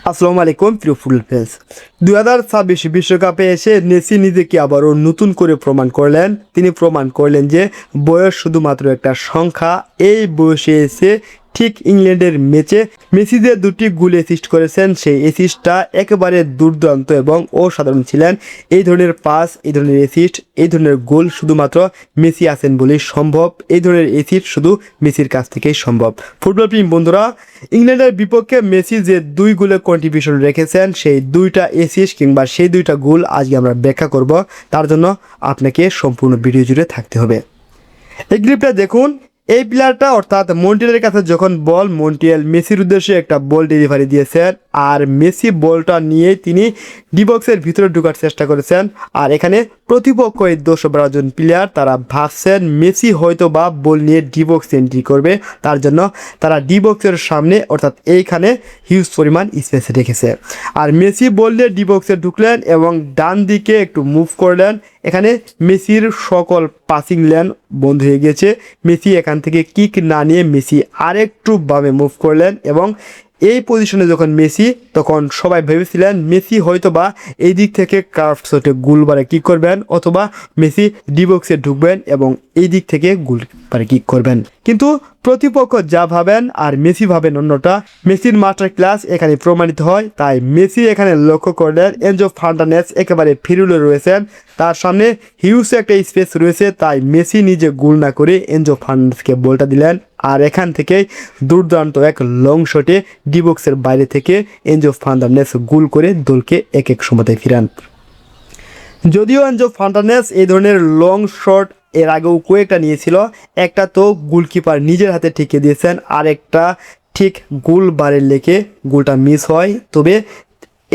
আসসালামু আলাইকুম প্রিয় ফুটবল ফ্যান্স। 2026 বিশ্বকাপে এসে মেসি নিজেকে আবারও নতুন করে প্রমাণ করলেন। তিনি প্রমাণ করলেন যে বয়স শুধুমাত্র একটা সংখ্যা। এই বয়সে এসে ঠিক ইংল্যান্ডের ম্যাচে মেসি যে দুটি গোল অ্যাসিস্ট করেছেন, সেই অ্যাসিস্টটা একেবারে দুর্দান্ত এবং অসাধারণ ছিলেন। এই ধরনের পাস, এই ধরনের অ্যাসিস্ট, এই ধরনের গোল শুধুমাত্র মেসি আছেন বলেই সম্ভব। এই ধরনের অ্যাসিস্ট শুধু মেসির কাছ থেকেই সম্ভব। ফুটবল প্রেমী বন্ধুরা, ইংল্যান্ডের বিপক্ষে মেসি যে 2 গোলের কন্ট্রিবিউশন রেখেছেন, সেই 2টা অ্যাসিস্ট কিংবা সেই 2টা গোল আজকে আমরা ব্যাখ্যা করব। তার জন্য আপনাকে সম্পূর্ণ ভিডিও জুড়ে থাকতে হবে। এই ক্লিপটা দেখুন। এই প্লেয়ারটা অর্থাৎ মন্টিয়েলের কাছে যখন বল, মন্টিয়েল মেসির উদ্দেশ্যে একটা বল ডেলিভারি দিয়েছেন আর মেসি বলটা নিয়ে তিনি ডিবক্সের ভিতরে ঢোকার চেষ্টা করেছেন। আর এখানে প্রতিপক্ষ এই 10-12 জন প্লেয়ার তারা ভাবছেন মেসি হয়তো বা বল নিয়ে ডিবক্স এন্ট্রি করবে, তার জন্য তারা ডিবক্সের সামনে অর্থাৎ এইখানে হিউজ পরিমাণ স্পেস রেখেছে। আর মেসি বল নিয়ে ডিবক্সে ঢুকলেন এবং ডান দিকে একটু মুভ করলেন। এখানে মেসির সকল পাসিং লেন বন্ধ হয়ে গেছে। মেসি এখান থেকে কিক না নিয়ে মেসি আরেকটু বামে মুভ করলেন এবং এই পজিশনে যখন মেসি, তখন সবাই ভেবেছিলেন মেসি হয়তো বা এই দিক থেকে কার্ভ শটে গোল বারে কিক করবেন অথবা মেসি ডিবক্সে ঢুকবেন এবং এই দিক থেকে গোল বারে কিক করবেন। কিন্তু প্রতিপক্ষ যা ভাবেন আর মেসি ভাবেন অন্যটা। মেসির মাস্টার ক্লাস এখানে প্রমাণিত হয়। তাই মেসি এখানে লক্ষ্য করলেন এনজো ফার্নান্দেজ একেবারে ফিরুলে রয়েছেন, তার সামনে হিউজ একটা স্পেস রয়েছে। তাই মেসি নিজে গোল না করে এনজো ফার্নান্দেজকে বলটা দিলেন আর এখান থেকেই দুর্দান্ত এক লং শটে ডিবক্সের বাইরে থেকে এনজো ফার্নান্দেজ গোল করে দলকে 1-1 সমতায় ফিরান। যদিও এনজো ফার্নান্দেজ এই ধরনের লং শট এর আগেও কয়েকটা নিয়েছিল, একটা তো গোলকিপার নিজের হাতে ঠেকিয়ে দিয়েছেন, আর একটা ঠিক গোল বারের লেগে গোলটা মিস হয়। তবে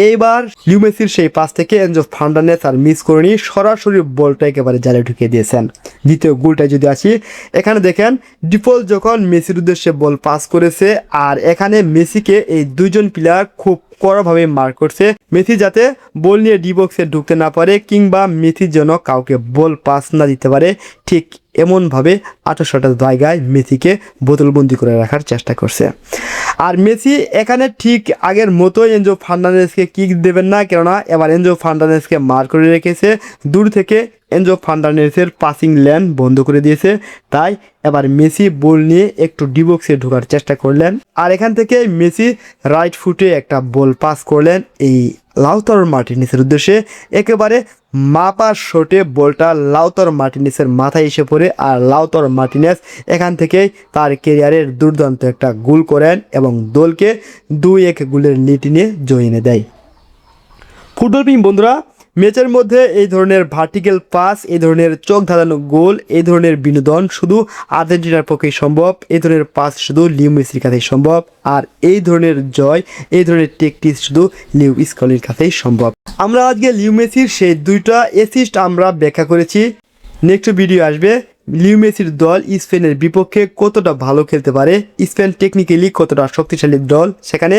এইবার লিও মেসির সেই পাস থেকে এনজো ফার্নান্দেজ আর মিস করেনি, সরাসরি বলটা একেবারে জালে ঢুকিয়ে দিয়েছেন। দ্বিতীয় গোলটায় যদি আসি, এখানে দেখেন ডিপল যখন মেসির উদ্দেশ্যে বল পাস করেছে আর এখানে মেসিকে এই 2 জন প্লেয়ার খুব কড়াভাবে মার্ক করছে, মেসি যাতে বল নিয়ে ডিবক্সে ঢুকতে না পারে কিংবা মেসির জন্য কাউকে বল পাস না দিতে পারে। ঠিক এমনভাবে 28টা জায়গায় মেসিকে বোতলবন্দি করে রাখার চেষ্টা করছে। আর মেসি এখানে ঠিক আগের মতোই এনজো ফার্নান্দেজকে কিক দেবেন না, কেননা এবার এনজো ফার্নান্দেজকে মার করে রেখেছে। দূর থেকে এনজো ফার্নান্দেজের পাসিং লেন বন্ধ করে দিয়েছে। তাই এবার মেসি বল নিয়ে একটু ডিবক্সে ঢোকার চেষ্টা করলেন আর এখান থেকে মেসি রাইট ফুটে একটা বল পাস করলেন এই লাউতারো মার্টিনেজের উদ্দেশ্যে। একেবারে মাপা শটে বলটা লাউতারো মার্টিনেজের মাথায় এসে পড়ে আর লাউতারো মার্টিনেজ এখান থেকেই তার ক্যারিয়ারের দুর্দান্ত একটা গোল করেন এবং দলকে 2-1 গোলের লিড নিয়ে জয় এনে দেয়। ফুটবল প্রেমী বন্ধুরা, ম্যাচের মধ্যে এই ধরনের ভার্টিক্যাল পাস, এই ধরনের চোখ ধাঁধানো গোল, এই ধরনের বিনোদন শুধু আর্জেন্টিনার পক্ষেই সম্ভব। এই ধরনের পাস শুধু লিও মেসির কাছেই সম্ভব। আর এই ধরনের জয়, এই ধরনের টেকটিক্স শুধু লিও স্কলির কাছেই সম্ভব। আমরা আজকে লিও মেসির সেই 2টা অ্যাসিস্ট আমরা ব্যাখ্যা করেছি। নেক্সট ভিডিও আসবে লিও মেসির দল স্পেনের বিপক্ষে কতটা ভালো খেলতে পারে, স্পেন টেকনিক্যালি কতটা শক্তিশালী দল, সেখানে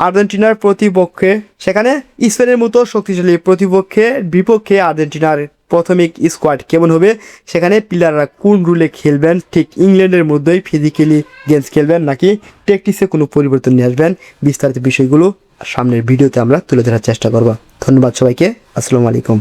আর্জেন্টিনার প্রতিপক্ষে, সেখানে স্পেনের মতো শক্তিশালী প্রতিপক্ষের বিপক্ষে আর্জেন্টিনার প্রাথমিক স্কোয়াড কেমন হবে, সেখানে প্লেয়াররা কোন রুলে খেলবেন, ঠিক ইংল্যান্ডের মধ্যেই ফিজিক্যালি গেমস খেলবেন নাকি টেকটিক্সে কোনো পরিবর্তন নিয়ে আসবেন, বিস্তারিত বিষয়গুলো সামনের ভিডিওতে আমরা তুলে ধরার চেষ্টা করব। ধন্যবাদ সবাইকে। আসসালামু আলাইকুম।